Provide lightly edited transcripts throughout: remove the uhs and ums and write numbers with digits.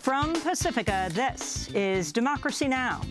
From Pacifica, this is Democracy Now!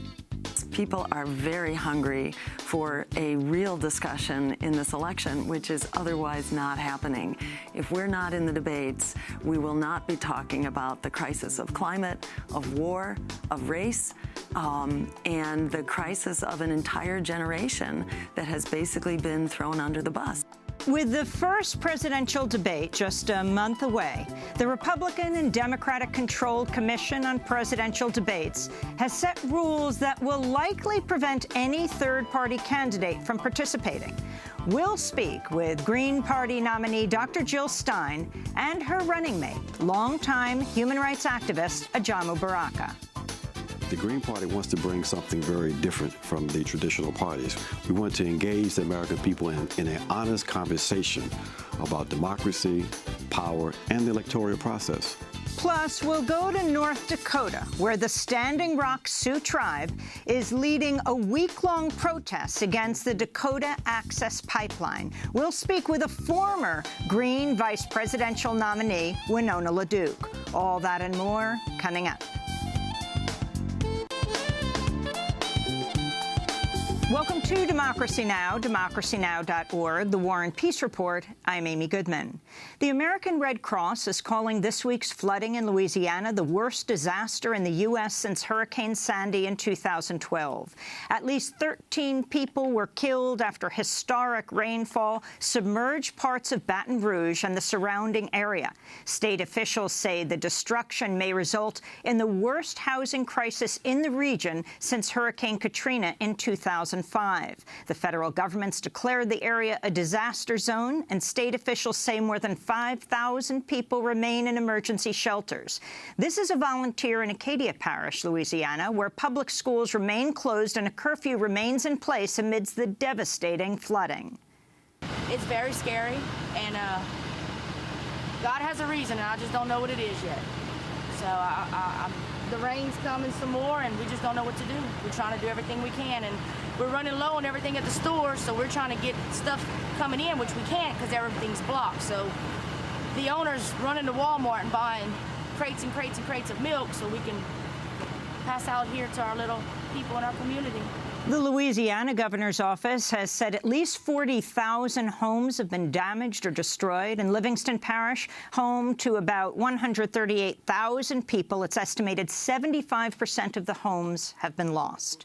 People are very hungry for a real discussion in this election, which is otherwise not happening. If we're not in the debates, we will not be talking about the crisis of climate, of war, of race, and the crisis of an entire generation that has basically been thrown under the bus. With the first presidential debate just a month away, the Republican and Democratic-controlled Commission on Presidential Debates has set rules that will likely prevent any third-party candidate from participating. We'll speak with Green Party nominee Dr. Jill Stein and her running mate, longtime human rights activist Ajamu Baraka. The Green Party wants to bring something very different from the traditional parties. We want to engage the American people in an honest conversation about democracy, power, and the electoral process. Plus, we'll go to North Dakota, where the Standing Rock Sioux Tribe is leading a week-long protest against the Dakota Access Pipeline. We'll speak with a former Green vice presidential nominee, Winona LaDuke. All that and more coming up. Welcome to Democracy Now!, democracynow.org, the War and Peace Report. I'm Amy Goodman. The American Red Cross is calling this week's flooding in Louisiana the worst disaster in the U.S. since Hurricane Sandy in 2012. At least 13 people were killed after historic rainfall submerged parts of Baton Rouge and the surrounding area. State officials say the destruction may result in the worst housing crisis in the region since Hurricane Katrina in 2005. The federal government's declared the area a disaster zone, and state officials say more than 5,000 people remain in emergency shelters. This is a volunteer in Acadia Parish, Louisiana, where public schools remain closed and a curfew remains in place amidst the devastating flooding. It's very scary, and God has a reason, and I just don't know what it is yet. So the rain's coming some more, and we just don't know what to do. We're trying to do everything we can, and we're running low on everything at the store, so we're trying to get stuff coming in, which we can't because everything's blocked. So the owner's running to Walmart and buying crates and crates and crates of milk so we can pass out here to our little people in our community. The Louisiana governor's office has said at least 40,000 homes have been damaged or destroyed. In Livingston Parish, home to about 138,000 people, it's estimated 75% of the homes have been lost.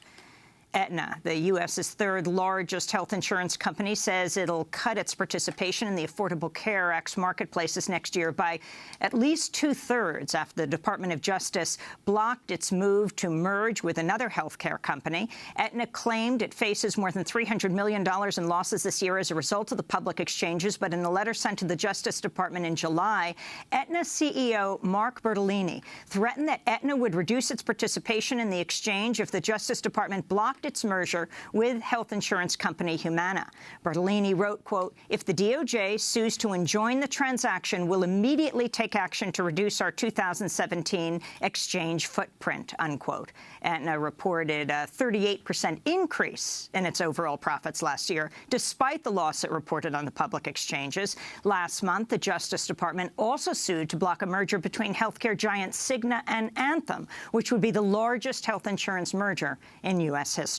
Aetna, the U.S.'s third-largest health insurance company, says it'll cut its participation in the Affordable Care Act's marketplaces next year by at least two-thirds after the Department of Justice blocked its move to merge with another health care company. Aetna claimed it faces more than $300 million in losses this year as a result of the public exchanges, but in a letter sent to the Justice Department in July, Aetna CEO Mark Bertolini threatened that Aetna would reduce its participation in the exchange if the Justice Department blocked its merger with health insurance company Humana. Bertolini wrote, quote, "If the DOJ sues to enjoin the transaction, we'll immediately take action to reduce our 2017 exchange footprint," unquote. Aetna reported a 38% increase in its overall profits last year, despite the loss it reported on the public exchanges. Last month, the Justice Department also sued to block a merger between healthcare giants Cigna and Anthem, which would be the largest health insurance merger in U.S. history.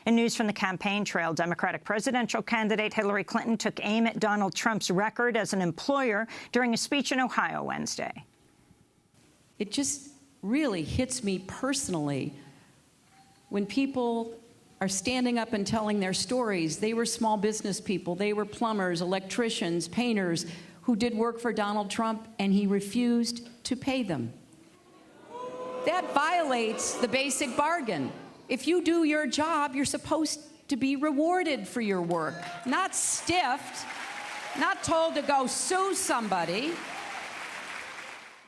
In news from the campaign trail, Democratic presidential candidate Hillary Clinton took aim at Donald Trump's record as an employer during a speech in Ohio Wednesday. It just really hits me personally when people are standing up and telling their stories. They were small business people. They were plumbers, electricians, painters who did work for Donald Trump, and he refused to pay them. That violates the basic bargain. If you do your job, you're supposed to be rewarded for your work, not stiffed, not told to go sue somebody.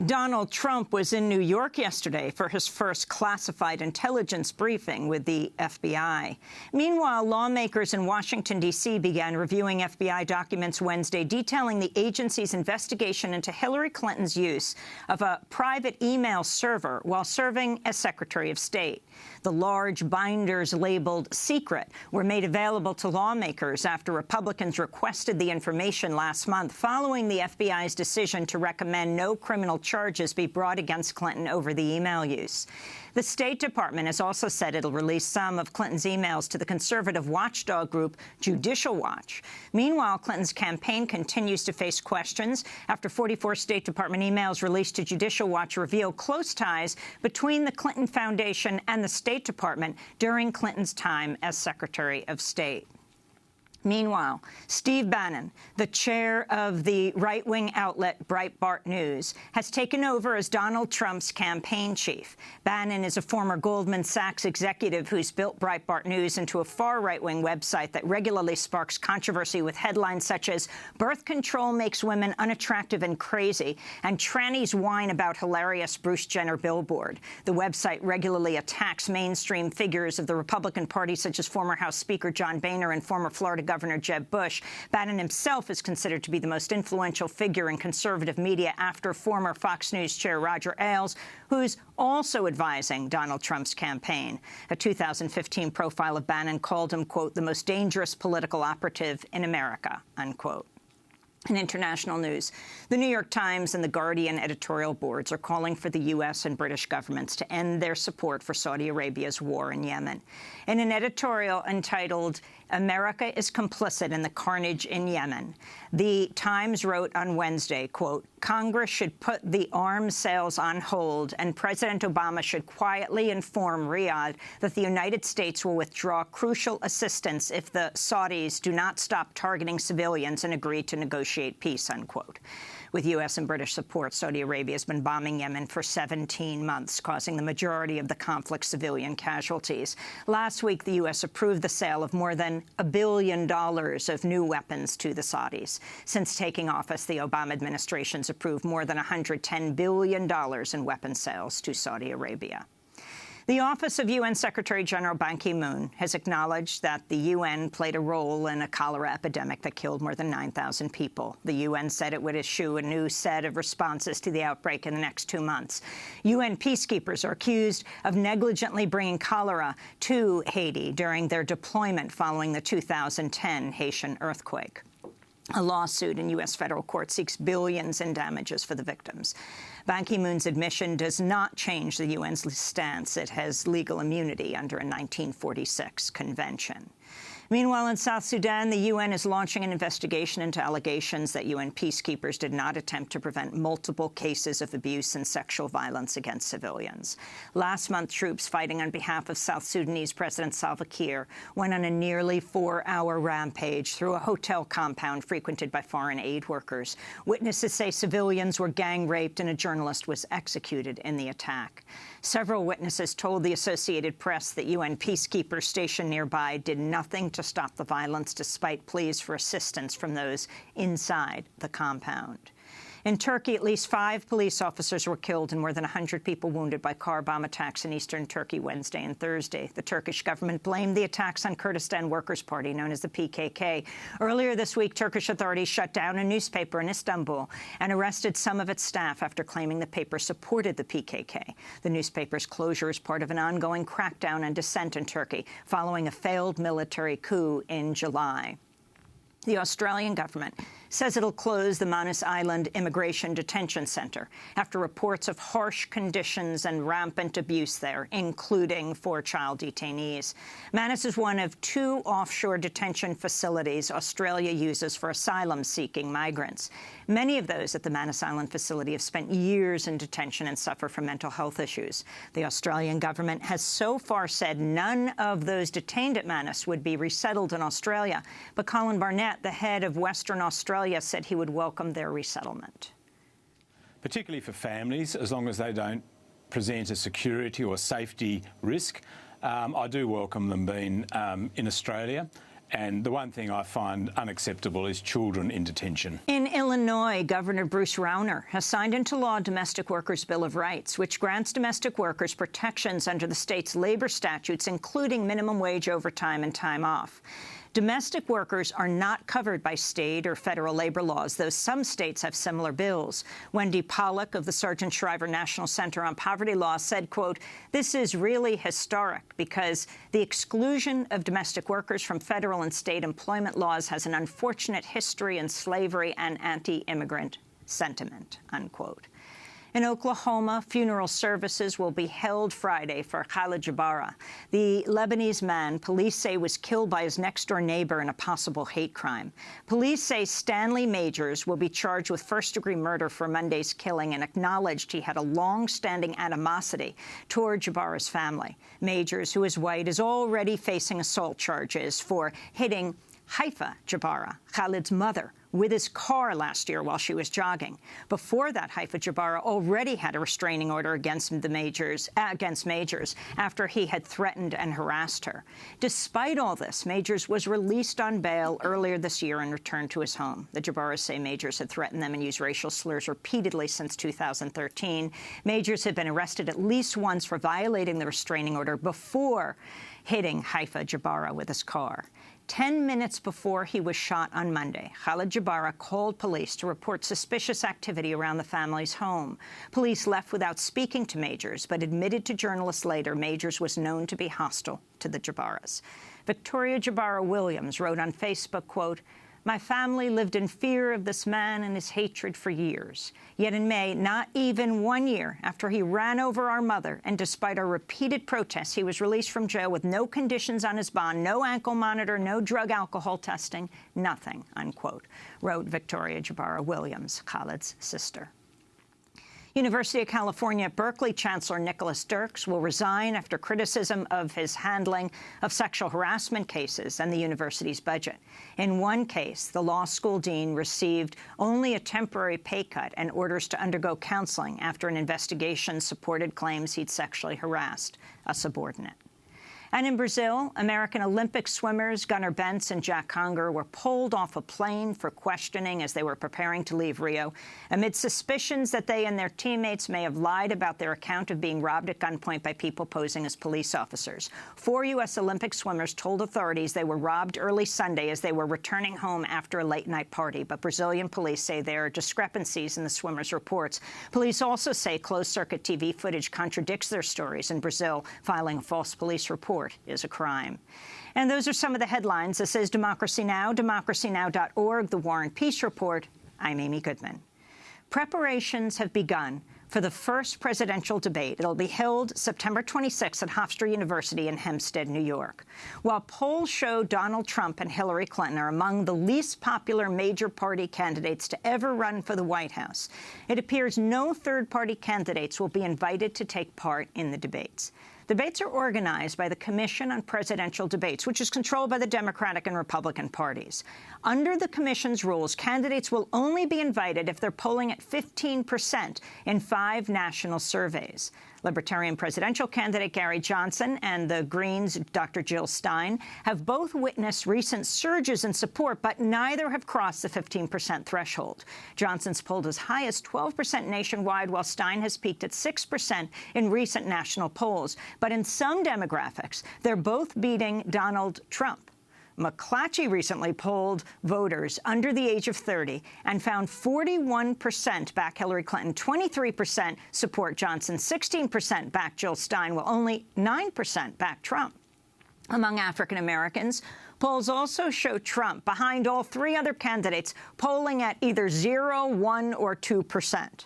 Donald Trump was in New York yesterday for his first classified intelligence briefing with the FBI. Meanwhile, lawmakers in Washington, D.C. began reviewing FBI documents Wednesday detailing the agency's investigation into Hillary Clinton's use of a private email server while serving as Secretary of State. The large binders labeled secret were made available to lawmakers after Republicans requested the information last month following the FBI's decision to recommend no criminal charges be brought against Clinton over the email use. The State Department has also said it'll release some of Clinton's emails to the conservative watchdog group Judicial Watch. Meanwhile, Clinton's campaign continues to face questions after 44 State Department emails released to Judicial Watch reveal close ties between the Clinton Foundation and the State Department during Clinton's time as Secretary of State. Meanwhile, Steve Bannon, the chair of the right-wing outlet Breitbart News, has taken over as Donald Trump's campaign chief. Bannon is a former Goldman Sachs executive who's built Breitbart News into a far right-wing website that regularly sparks controversy with headlines such as "Birth control makes women unattractive and crazy," and "Trannies whine about hilarious Bruce Jenner billboard." The website regularly attacks mainstream figures of the Republican Party, such as former House Speaker John Boehner and former Florida Governor Jeb Bush. Bannon himself is considered to be the most influential figure in conservative media after former Fox News chair Roger Ailes, who's also advising Donald Trump's campaign. A 2015 profile of Bannon called him, quote, "the most dangerous political operative in America," unquote. In international news, the New York Times and the Guardian editorial boards are calling for the U.S. and British governments to end their support for Saudi Arabia's war in Yemen. In an editorial entitled "America is complicit in the carnage in Yemen," the Times wrote on Wednesday, quote, "Congress should put the arms sales on hold, and President Obama should quietly inform Riyadh that the United States will withdraw crucial assistance if the Saudis do not stop targeting civilians and agree to negotiate peace," unquote. With U.S. and British support, Saudi Arabia has been bombing Yemen for 17 months, causing the majority of the conflict's civilian casualties. Last week, the U.S. approved the sale of more than $1 billion of new weapons to the Saudis. Since taking office, the Obama administration's approved more than $110 billion in weapons sales to Saudi Arabia. The Office of UN Secretary-General Ban Ki-moon has acknowledged that the UN played a role in a cholera epidemic that killed more than 9,000 people. The UN said it would issue a new set of responses to the outbreak in the next 2 months. UN peacekeepers are accused of negligently bringing cholera to Haiti during their deployment following the 2010 Haitian earthquake. A lawsuit in U.S. federal court seeks billions in damages for the victims. Ban Ki-moon's admission does not change the UN's stance. It has legal immunity under a 1946 convention. Meanwhile, in South Sudan, the UN is launching an investigation into allegations that UN peacekeepers did not attempt to prevent multiple cases of abuse and sexual violence against civilians. Last month, troops fighting on behalf of South Sudanese President Salva Kiir went on a nearly 4-hour rampage through a hotel compound frequented by foreign aid workers. Witnesses say civilians were gang-raped and a journalist was executed in the attack. Several witnesses told the Associated Press that UN peacekeepers stationed nearby did nothing to stop the violence, despite pleas for assistance from those inside the compound. In Turkey, at least 5 police officers were killed and more than 100 people wounded by car bomb attacks in eastern Turkey Wednesday and Thursday. The Turkish government blamed the attacks on Kurdistan Workers' Party, known as the PKK. Earlier this week, Turkish authorities shut down a newspaper in Istanbul and arrested some of its staff after claiming the paper supported the PKK. The newspaper's closure is part of an ongoing crackdown on dissent in Turkey following a failed military coup in July. The Australian government says it'll close the Manus Island Immigration Detention Centre after reports of harsh conditions and rampant abuse there, including for child detainees. Manus is one of 2 offshore detention facilities Australia uses for asylum-seeking migrants. Many of those at the Manus Island facility have spent years in detention and suffer from mental health issues. The Australian government has so far said none of those detained at Manus would be resettled in Australia, but Colin Barnett, the head of Western Australia, said he would welcome their resettlement. Particularly for families, as long as they don't present a security or safety risk, I do welcome them being in Australia. And the one thing I find unacceptable is children in detention. In Illinois, Governor Bruce Rauner has signed into law Domestic Workers' Bill of Rights, which grants domestic workers protections under the state's labor statutes, including minimum wage overtime and time off. Domestic workers are not covered by state or federal labor laws, though some states have similar bills. Wendy Pollack of the Sargent Shriver National Center on Poverty Law said, quote, "This is really historic because the exclusion of domestic workers from federal and state employment laws has an unfortunate history in slavery and anti-immigrant sentiment," unquote. In Oklahoma, funeral services will be held Friday for Khalid Jabara, the Lebanese man police say was killed by his next-door neighbor in a possible hate crime. Police say Stanley Majors will be charged with first-degree murder for Monday's killing and acknowledged he had a long-standing animosity toward Jabara's family. Majors, who is white, is already facing assault charges for hitting Haifa Jabara, Khalid's mother, with his car last year while she was jogging. Before that, Haifa Jabara already had a restraining order against Majors after he had threatened and harassed her. Despite all this, Majors was released on bail earlier this year and returned to his home. The Jabaras say Majors had threatened them and used racial slurs repeatedly since 2013. Majors had been arrested at least once for violating the restraining order before hitting Haifa Jabara with his car. 10 minutes before he was shot on Monday, Khalid Jabara called police to report suspicious activity around the family's home. Police left without speaking to Majors, but admitted to journalists later Majors was known to be hostile to the Jabaras. Victoria Jabara Williams wrote on Facebook, quote, "My family lived in fear of this man and his hatred for years. Yet in May, not even 1 year after he ran over our mother, and despite our repeated protests, he was released from jail with no conditions on his bond, no ankle monitor, no drug alcohol testing, nothing," unquote, wrote Victoria Jabara Williams, Khalid's sister. University of California at Berkeley Chancellor Nicholas Dirks will resign after criticism of his handling of sexual harassment cases and the university's budget. In one case, the law school dean received only a temporary pay cut and orders to undergo counseling after an investigation supported claims he'd sexually harassed a subordinate. And in Brazil, American Olympic swimmers Gunnar Bentz and Jack Conger were pulled off a plane for questioning as they were preparing to leave Rio, amid suspicions that they and their teammates may have lied about their account of being robbed at gunpoint by people posing as police officers. 4 U.S. Olympic swimmers told authorities they were robbed early Sunday as they were returning home after a late-night party, but Brazilian police say there are discrepancies in the swimmers' reports. Police also say closed-circuit TV footage contradicts their stories in Brazil. Filing a false police report is a crime. And those are some of the headlines. This is Democracy Now!, democracynow.org, The War and Peace Report. I'm Amy Goodman. Preparations have begun for the first presidential debate. It'll be held September 26 at Hofstra University in Hempstead, New York. While polls show Donald Trump and Hillary Clinton are among the least popular major party candidates to ever run for the White House, it appears no third-party candidates will be invited to take part in the debates. Debates are organized by the Commission on Presidential Debates, which is controlled by the Democratic and Republican parties. Under the Commission's rules, candidates will only be invited if they're polling at 15% in 5 national surveys. Libertarian presidential candidate Gary Johnson and the Greens' Dr. Jill Stein have both witnessed recent surges in support, but neither have crossed the 15% threshold. Johnson's polled as high as 12% nationwide, while Stein has peaked at 6% in recent national polls. But in some demographics, they're both beating Donald Trump. McClatchy recently polled voters under the age of 30 and found 41% back Hillary Clinton, 23% support Johnson, 16% back Jill Stein, while only 9% back Trump. Among African Americans, polls also show Trump behind all 3 other candidates, polling at either 0, 1, or 2%.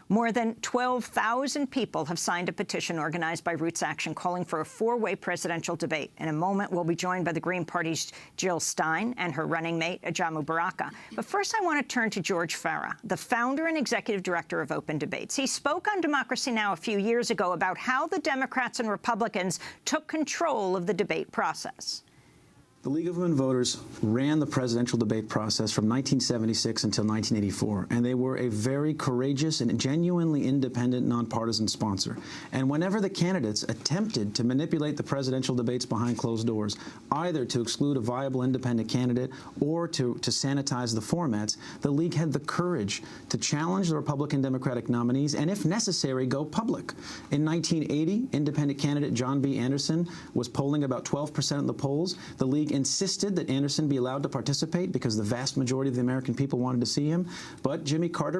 More than 12,000 people have signed a petition organized by Roots Action calling for a 4-way presidential debate. In a moment, we'll be joined by the Green Party's Jill Stein and her running mate, Ajamu Baraka. But first, I want to turn to George Farah, the founder and executive director of Open Debates. He spoke on Democracy Now! A few years ago about how the Democrats and Republicans took control of the debate process. The League of Women Voters ran the presidential debate process from 1976 until 1984, and they were a very courageous and genuinely independent, nonpartisan sponsor. And whenever the candidates attempted to manipulate the presidential debates behind closed doors, either to exclude a viable independent candidate or to sanitize the formats, the League had the courage to challenge the Republican Democratic nominees and, if necessary, go public. In 1980, independent candidate John B. Anderson was polling about 12% in the polls. The League insisted that Anderson be allowed to participate because the vast majority of the American people wanted to see him, but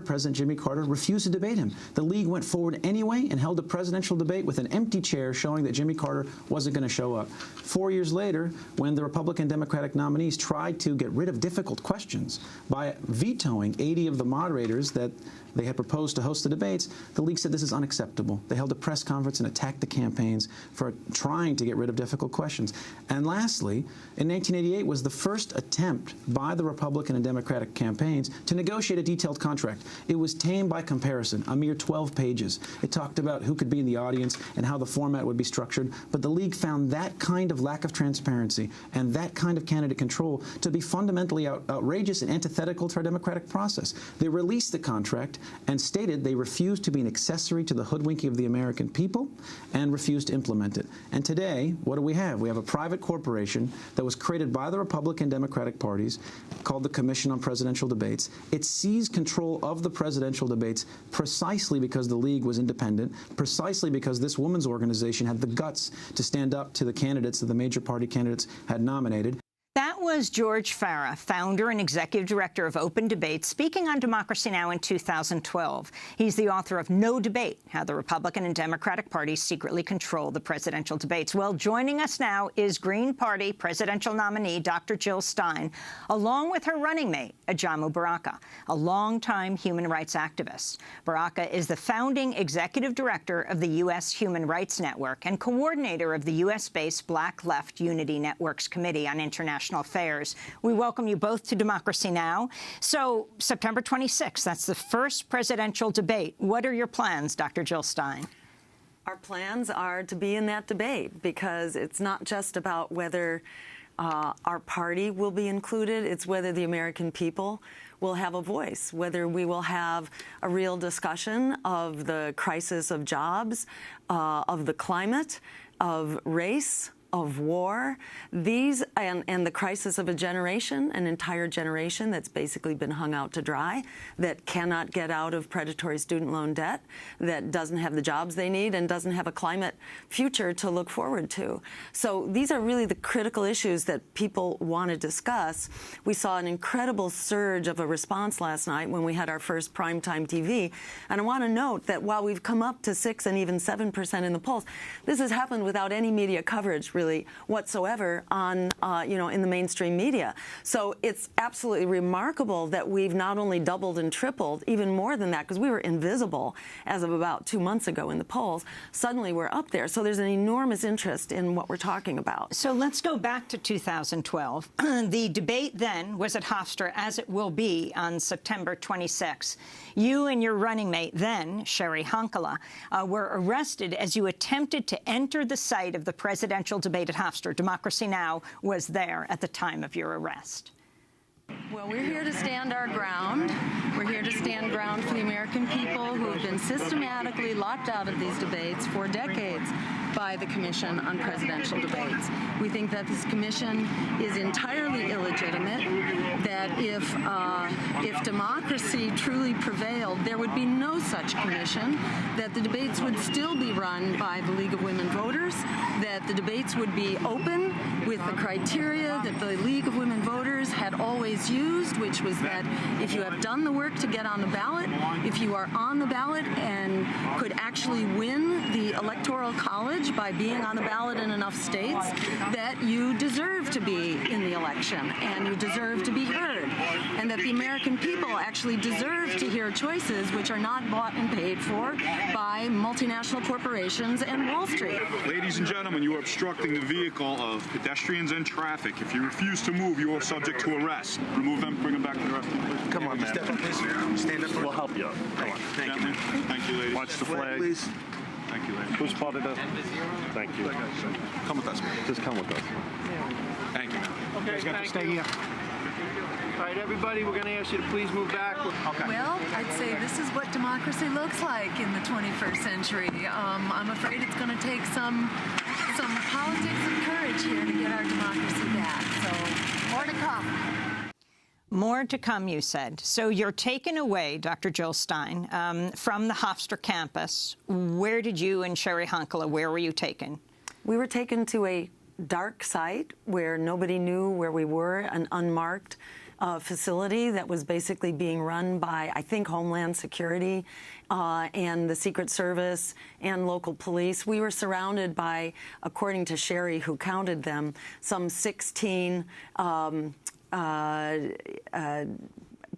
President Jimmy Carter, refused to debate him. The League went forward anyway and held a presidential debate with an empty chair showing that Jimmy Carter wasn't going to show up. 4 years later, when the Republican Democratic nominees tried to get rid of difficult questions by vetoing 80 of the moderators that they had proposed to host the debates, the League said this is unacceptable. They held a press conference and attacked the campaigns for trying to get rid of difficult questions. And lastly, in 1988 was the first attempt by the Republican and Democratic campaigns to negotiate a detailed contract. It was tame by comparison, a mere 12 pages. It talked about who could be in the audience and how the format would be structured, but the League found that kind of lack of transparency and that kind of candidate control to be fundamentally outrageous and antithetical to our democratic process. They released the contract and stated they refused to be an accessory to the hoodwinking of the American people and refused to implement it. And today, what do we have? We have a private corporation that was created by the Republican Democratic parties called the Commission on Presidential Debates. It seized control of the presidential debates precisely because the League was independent, precisely because this women's organization had the guts to stand up to the candidates that the major party candidates had nominated. That was George Farah, founder and executive director of Open Debate, speaking on Democracy Now! In 2012. He's the author of No Debate, How the Republican and Democratic Parties Secretly Control the Presidential Debates. Well, joining us now is Green Party presidential nominee Dr. Jill Stein, along with her running mate, Ajamu Baraka, a longtime human rights activist. Baraka is the founding executive director of the U.S. Human Rights Network and coordinator of the U.S.-based Black Left Unity Network's Committee on International Affairs. We welcome you both to Democracy Now! So, September 26th, that's the first presidential debate. What are your plans, Dr. Jill Stein? Our plans are to be in that debate because it's not just about whether our party will be included, it's whether the American people will have a voice, whether we will have a real discussion of the crisis of jobs, of the climate, of race, of war, these and the crisis of a generation, an entire generation that's basically been hung out to dry, that cannot get out of predatory student loan debt, that doesn't have the jobs they need and doesn't have a climate future to look forward to. So these are really the critical issues that people want to discuss. We saw an incredible surge of a response last night when we had our first primetime TV. And I want to note that while we've come up to 6 and even 7% in the polls, this has happened without any media coverage really whatsoever on, in the mainstream media. So it's absolutely remarkable that we've not only doubled and tripled, even more than that, because we were invisible as of about 2 months ago in the polls. Suddenly we're up there. So there's an enormous interest in what we're talking about. So let's go back to 2012. The debate then was at Hofstra, as it will be on September 26. You and your running mate then, Sherry Honkala, were arrested as you attempted to enter the site of the presidential debate at Hofstra. Democracy Now! Was there at the time of your arrest. Well, we're here to stand our ground. We're here to stand ground for the American people who have been systematically locked out of these debates for decades by the Commission on Presidential Debates. We think that this commission is entirely illegitimate, that if democracy truly prevailed, there would be no such commission, that the debates would still be run by the League of Women Voters, that the debates would be open with the criteria that the League of Women Voters had always used, which was that if you have done the work to get on the ballot, if you are on the ballot and could actually win the Electoral College by being on the ballot in enough states, that you deserve to be in the election and you deserve to be heard, and that the American people actually deserve to hear choices which are not bought and paid for by multinational corporations and Wall Street. Ladies and gentlemen, you are obstructing the vehicle of pedestrians and traffic. If you refuse to move, you are subject to arrest. Remove them, bring them back to the rest of the police. Come on, man. Step up, please. Stand up. We'll help you. Come on. Thank you. Thank you, ladies. Watch the flag, please. Thank you, ladies. Who spotted us? Thank you. Come with us, man. Just come with us. Thank you, man. Okay, thank you. Stay here. All right, everybody, we're going to ask you to please move back. Okay. Well, I'd say this is what democracy looks like in the 21st century. I'm afraid it's going to take some politics and courage here to get our democracy back. So, more to come. More to come, you said. So you're taken away, Dr. Jill Stein, from the Hofstra campus. Where did you and Sherry Honkala, where were you taken? We were taken to a dark site where nobody knew where we were, an unmarked facility that was basically being run by, I think, Homeland Security and the Secret Service and local police. We were surrounded by, according to Sherry, who counted them, some 16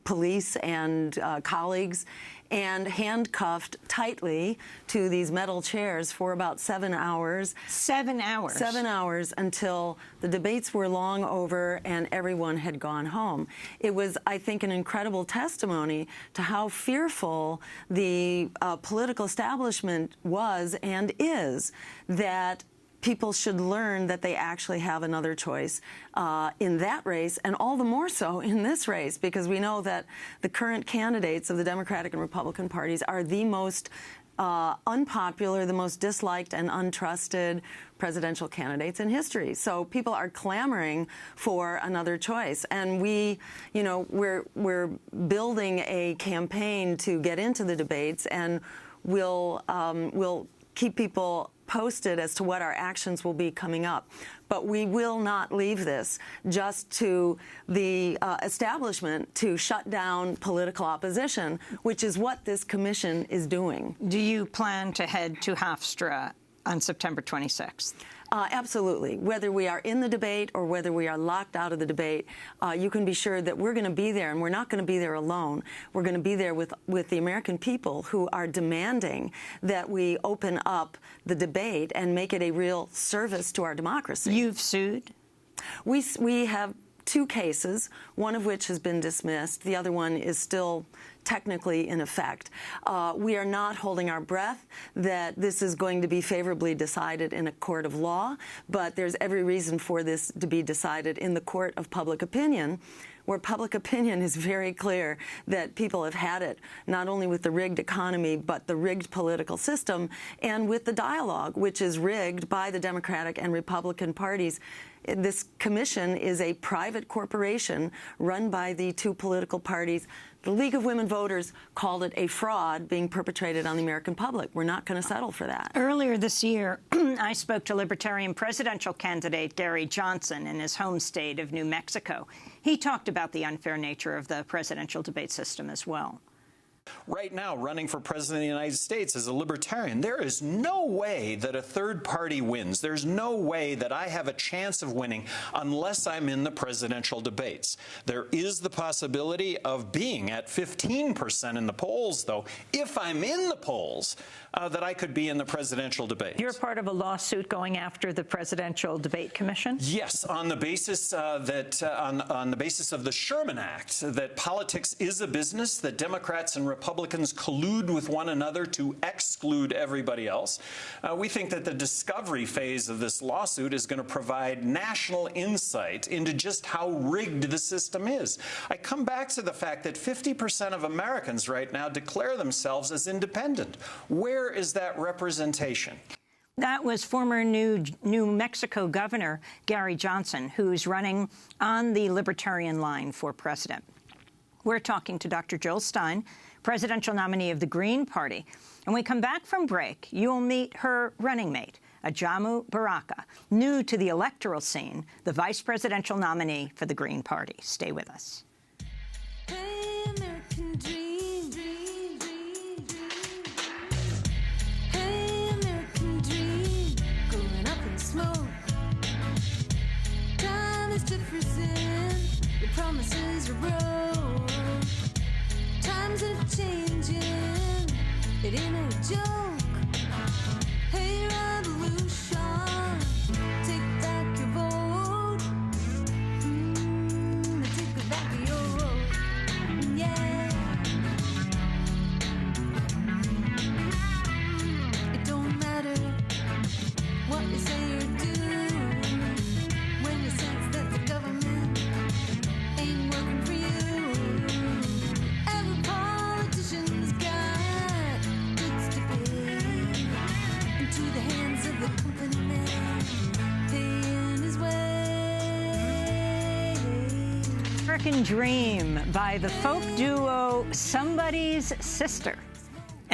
police and colleagues, and handcuffed tightly to these metal chairs for about 7 hours. 7 hours? 7 hours until the debates were long over and everyone had gone home. It was, I think, an incredible testimony to how fearful the political establishment was and is that people should learn that they actually have another choice in that race, and all the more so in this race, because we know that the current candidates of the Democratic and Republican parties are the most unpopular, the most disliked and untrusted presidential candidates in history. So people are clamoring for another choice, and we, you know, we're building a campaign to get into the debates, and we'll keep people posted as to what our actions will be coming up. But we will not leave this just to the establishment to shut down political opposition, which is what this commission is doing. Do you plan to head to Hofstra on September 26th? Absolutely. Whether we are in the debate or whether we are locked out of the debate, you can be sure that we're going to be there, and we're not going to be there alone. We're going to be there with the American people who are demanding that we open up the debate and make it a real service to our democracy. You've sued? We have 2 cases, one of which has been dismissed. The other one is still technically in effect. We are not holding our breath that this is going to be favorably decided in a court of law, but there's every reason for this to be decided in the court of public opinion, where public opinion is very clear that people have had it, not only with the rigged economy, but the rigged political system, and with the dialogue, which is rigged by the Democratic and Republican parties. This commission is a private corporation run by the 2 political parties. The League of Women Voters called it a fraud being perpetrated on the American public. We're not going to settle for that. Earlier this year, I spoke to Libertarian presidential candidate Gary Johnson in his home state of New Mexico. He talked about the unfair nature of the presidential debate system as well. Right now, running for president of the United States as a libertarian, there is no way that a third party wins. There's no way that I have a chance of winning unless I'm in the presidential debates. There is the possibility of being at 15% in the polls, though, if I'm in the polls, that I could be in the presidential debates. You're part of a lawsuit going after the Presidential Debate Commission? Yes, on the basis that on the basis of the Sherman Act, that politics is a business, that Democrats and Republicans collude with one another to exclude everybody else. We think that the discovery phase of this lawsuit is going to provide national insight into just how rigged the system is. I come back to the fact that 50% of Americans right now declare themselves as independent. Where is that representation? That was former New Mexico Governor Gary Johnson, who's running on the Libertarian line for president. We're talking to Dr. Jill Stein, presidential nominee of the Green Party. And when we come back from break, you'll meet her running mate, Ajamu Baraka, new to the electoral scene, the vice presidential nominee for the Green Party. Stay with us. Hey, American dream, dream, dream, dream. Hey, American dream, going up in smoke. Time is to present, your promises are broke. Times are changing, it ain't no joke. Hey, revolution, take back your vote. Take back your vote, yeah. It don't matter what you say or do when you sense that the government ain't working for you. Every politician's got goods to pay into the hands of the company man, paying his way. American Dream by the folk duo Somebody's Sister.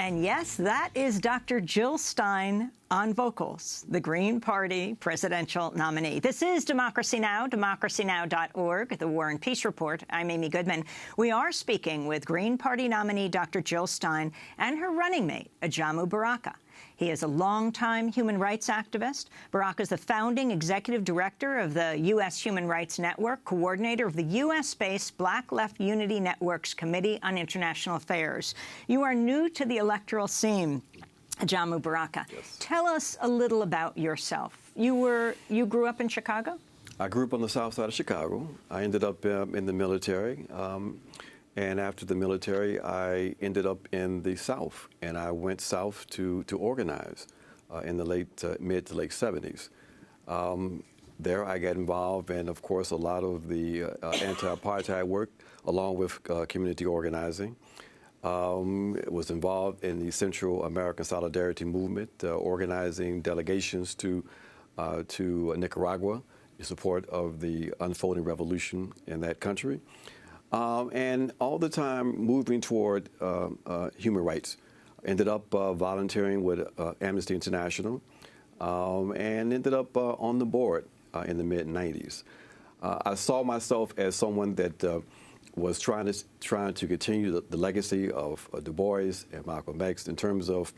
And yes, that is Dr. Jill Stein on vocals, the Green Party presidential nominee. This is Democracy Now!, democracynow.org, the War and Peace Report. I'm Amy Goodman. We are speaking with Green Party nominee Dr. Jill Stein and her running mate, Ajamu Baraka. He is a longtime human rights activist. Baraka is the founding executive director of the U.S. Human Rights Network, coordinator of the U.S.-based Black Left Unity Network's Committee on International Affairs. You are new to the electoral scene, Ajamu Baraka. Yes. Tell us a little about yourself. You grew up in Chicago? I grew up on the south side of Chicago. I ended up in the military. And after the military, I ended up in the South, and I went south to organize in the mid to late 70s. There I got involved in, of course, a lot of the anti-apartheid work, along with community organizing. Was involved in the Central American Solidarity Movement, organizing delegations to Nicaragua in support of the unfolding revolution in that country. And all the time moving toward human rights. Ended up volunteering with Amnesty International and ended up on the board in the mid-90s. I saw myself as someone that was trying to continue the legacy of Du Bois and Malcolm X in terms of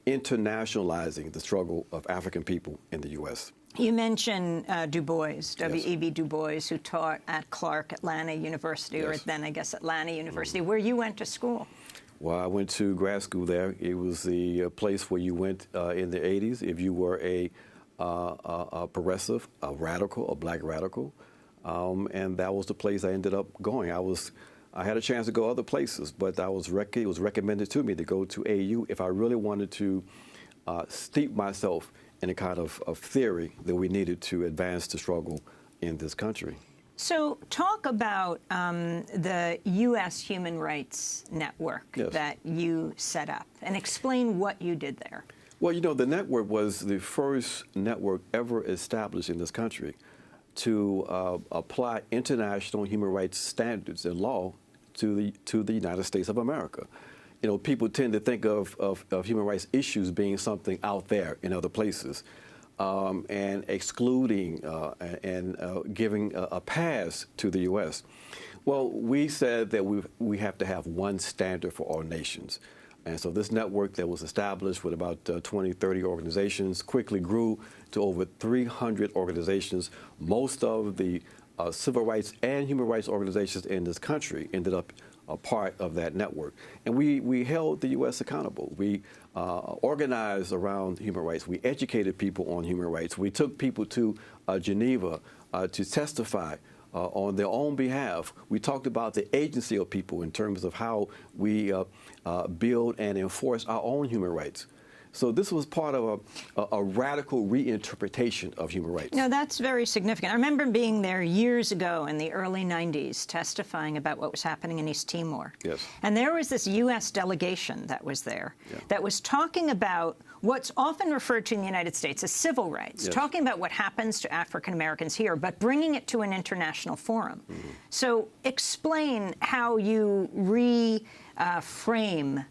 internationalizing the struggle of African people in the U.S. You mentioned Du Bois, W.E.B. Du Bois, who taught at Clark Atlanta University, Yes. or then I guess Atlanta University, where you went to school. Well, I went to grad school there. It was the place where you went in the 80s if you were a progressive, a radical, a black radical. And that was the place I ended up going. I had a chance to go other places, but it was recommended to me to go to AU if I really wanted to steep myself in a kind of theory that we needed to advance the struggle in this country. So talk about the U.S. Human Rights Network Yes. that you set up, and explain what you did there. Well, you know, the network was the first network ever established in this country to apply international human rights standards and law to the United States of America. You know, people tend to think of human rights issues being something out there in other places, and excluding and giving a pass to the U.S. Well, we said that we have to have one standard for all nations. And so this network that was established with about 20, 30 organizations quickly grew to over 300 organizations. Most of the civil rights and human rights organizations in this country ended up a part of that network. And we held the U.S. accountable. We organized around human rights. We educated people on human rights. We took people to Geneva to testify on their own behalf. We talked about the agency of people in terms of how we build and enforce our own human rights. So this was part of a radical reinterpretation of human rights. No, that's very significant. I remember being there years ago in the early 90s, testifying about what was happening in East Timor. Yes. And there was this U.S. delegation that was there that was talking about what's often referred to in the United States as civil rights, talking about what happens to African Americans here, but bringing it to an international forum. So explain how you reframe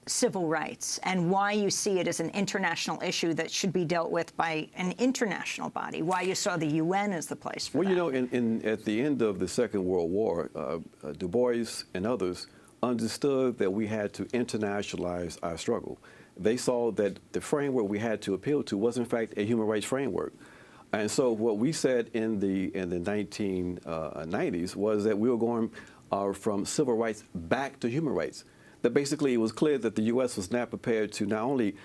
civil rights and why you see it as an international issue that should be dealt with by an international body, why you saw the UN as the place for that. Well, you know, at the end of the Second World War, Du Bois and others understood that we had to internationalize our struggle. They saw that the framework we had to appeal to was, in fact, a human rights framework. And so what we said in the 1990s was that we were going from civil rights back to human rights. That basically it was clear that the U.S. was not prepared to not only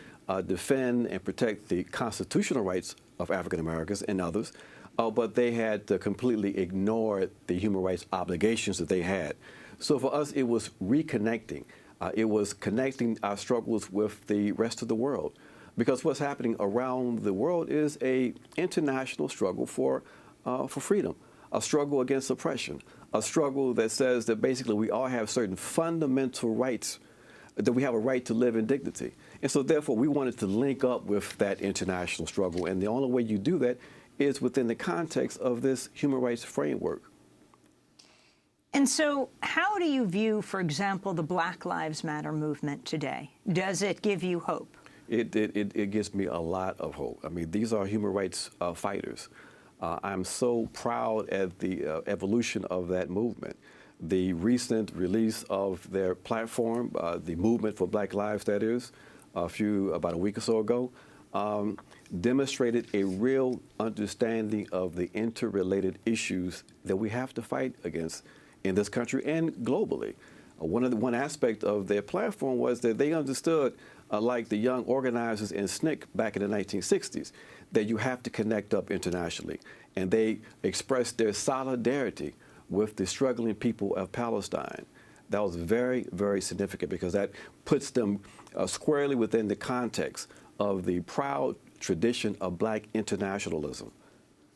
defend and protect the constitutional rights of African Americans and others, but they had completely ignored the human rights obligations that they had. So for us, it was reconnecting. It was connecting our struggles with the rest of the world. Because what's happening around the world is an international struggle for freedom, a struggle against oppression, a struggle that says that basically we all have certain fundamental rights, that we have a right to live in dignity. And so therefore we wanted to link up with that international struggle. And the only way you do that is within the context of this human rights framework. And so how do you view, for example, the Black Lives Matter movement today? Does it give you hope? It gives me a lot of hope. I mean, these are human rights fighters. I'm so proud at the evolution of that movement. The recent release of their platform, the Movement for Black Lives, that is, about a week or so ago, demonstrated a real understanding of the interrelated issues that we have to fight against in this country and globally. One aspect of their platform was that they understood, like the young organizers in SNCC back in the 1960s, that you have to connect up internationally. And they expressed their solidarity with the struggling people of Palestine. That was very, very significant because that puts them squarely within the context of the proud tradition of Black internationalism.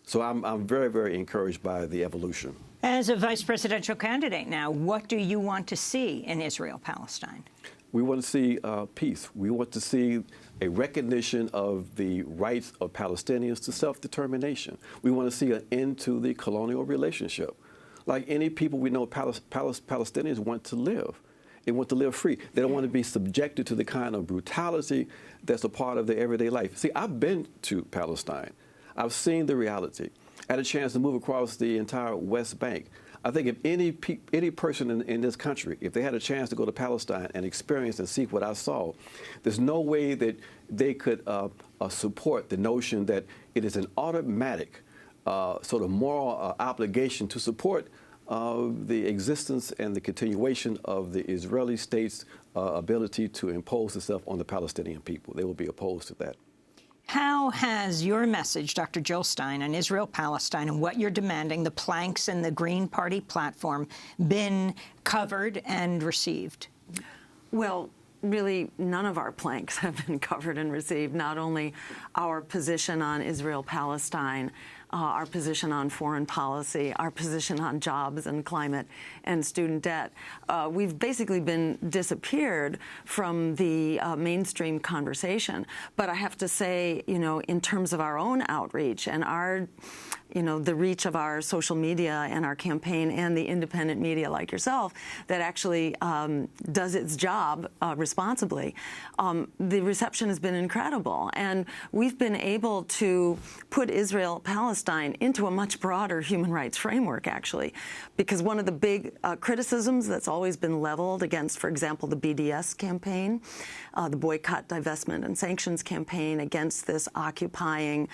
So I'm very, very encouraged by the evolution. As a vice presidential candidate now, what do you want to see in Israel-Palestine? We want to see peace. We want to see a recognition of the rights of Palestinians to self-determination. We want to see an end to the colonial relationship. Like any people we know, Palestinians want to live. They want to live free. They don't want to be subjected to the kind of brutality that's a part of their everyday life. See, I've been to Palestine. I've seen the reality. I had a chance to move across the entire West Bank. I think if any person in this country, if they had a chance to go to Palestine and experience and see what I saw, there's no way that they could support the notion that it is an automatic sort of moral obligation to support the existence and the continuation of the Israeli state's ability to impose itself on the Palestinian people. They will be opposed to that. How has your message, Dr. Jill Stein, on Israel-Palestine and what you're demanding, the planks in the Green Party platform, been covered and received? Well, really, none of our planks have been covered and received, not only our position on Israel-Palestine, our position on foreign policy, our position on jobs and climate and student debt. We've basically been disappeared from the mainstream conversation. But I have to say, you know, in terms of our own outreach and our, you know, the reach of our social media and our campaign and the independent media like yourself that actually does its job responsibly, the reception has been incredible. And we've been able to put Israel-Palestine into a much broader human rights framework, actually, because one of the big criticisms that's always been leveled against, for example, the BDS campaign, the boycott, divestment, and sanctions campaign against this occupying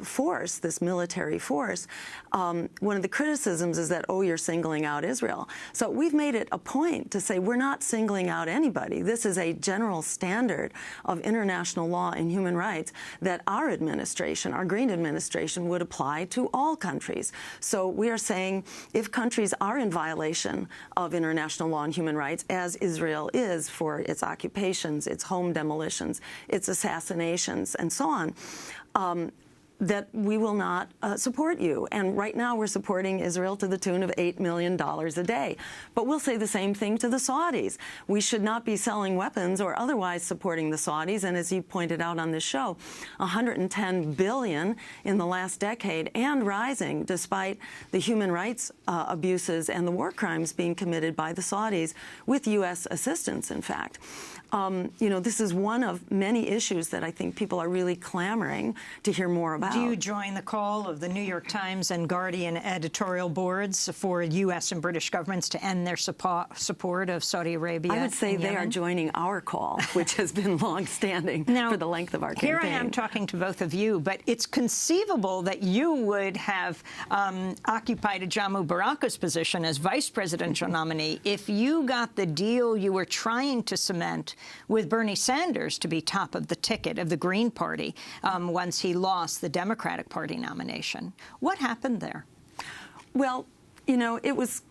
force, this military force, one of the criticisms is that, oh, you're singling out Israel. So we've made it a point to say we're not singling out anybody. This is a general standard of international law and human rights that our administration, our Green administration, would apply to all countries. So we are saying if countries are in violation of international law and human rights, as Israel is for its occupations, its home demolitions, its assassinations, and so on, that we will not support you. And right now we're supporting Israel to the tune of $8 million a day. But we'll say the same thing to the Saudis. We should not be selling weapons or otherwise supporting the Saudis. And as you pointed out on this show, $110 billion in the last decade and rising despite the human rights abuses and the war crimes being committed by the Saudis with U.S. assistance, in fact. You know, this is one of many issues that I think people are really clamoring to hear more about. Do you join the call of the New York Times and Guardian editorial boards for U.S. and British governments to end their support of Saudi Arabia? I would say they are joining our call, which has been long-standing for the length of our campaign. Here I am talking to both of you, but it's conceivable that you would have occupied Jamu Baraka's position as vice presidential nominee if you got the deal you were trying to cement with Bernie Sanders to be top of the ticket of the Green Party once he lost the Democratic Party nomination. What happened there? Well, you know, it was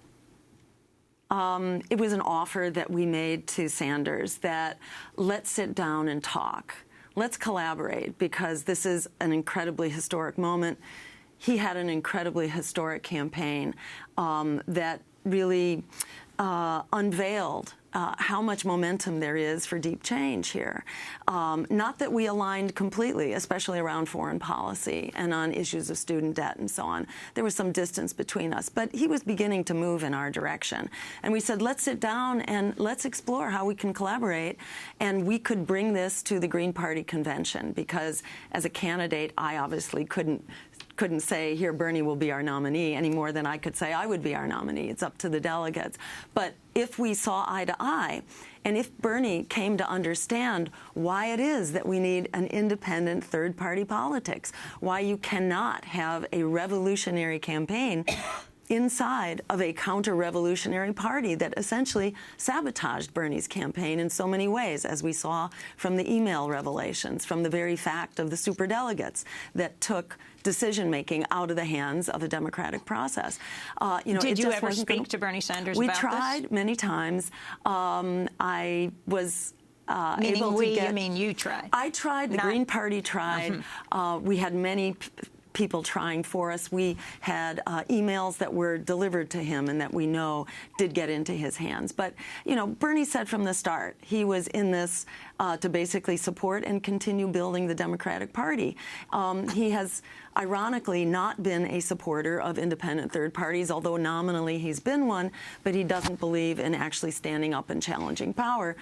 an offer that we made to Sanders that let's sit down and talk. Let's collaborate, because this is an incredibly historic moment. He had an incredibly historic campaign that really unveiled how much momentum there is for deep change here. Not that we aligned completely, especially around foreign policy and on issues of student debt and so on. There was some distance between us, but he was beginning to move in our direction. And we said, let's sit down and let's explore how we can collaborate. And we could bring this to the Green Party convention, because as a candidate, I obviously couldn't say, here, Bernie will be our nominee, any more than I could say I would be our nominee. It's up to the delegates. But if we saw eye to eye, and if Bernie came to understand why it is that we need an independent third-party politics, why you cannot have a revolutionary campaign inside of a counter-revolutionary party that essentially sabotaged Bernie's campaign in so many ways, as we saw from the email revelations, from the very fact of the superdelegates that took decision-making out of the hands of a democratic process. Did you ever speak to Bernie Sanders about this? We tried many times. I was Meaning able we, to get... you mean you tried? I tried. The Green Party tried. We had many people trying for us. We had emails that were delivered to him and that we know did get into his hands. But, you know, Bernie said from the start he was in this to basically support and continue building the Democratic Party. He has ironically not been a supporter of independent third parties, although nominally he's been one, but he doesn't believe in actually standing up and challenging power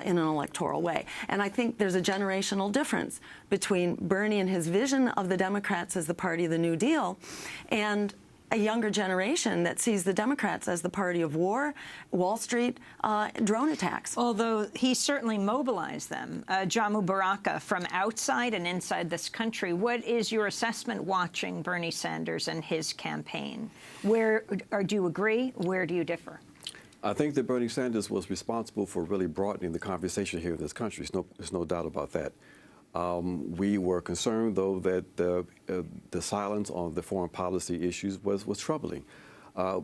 in an electoral way. And I think there's a generational difference between Bernie and his vision of the Democrats as the party of the New Deal and a younger generation that sees the Democrats as the party of war, Wall Street, drone attacks. Although he certainly mobilized them. Jamu Baraka, from outside and inside this country, what is your assessment watching Bernie Sanders and his campaign? Where do you agree? Where do you differ? I think that Bernie Sanders was responsible for really broadening the conversation here in this country. There's no doubt about that. We were concerned, though, that the silence on the foreign policy issues was troubling,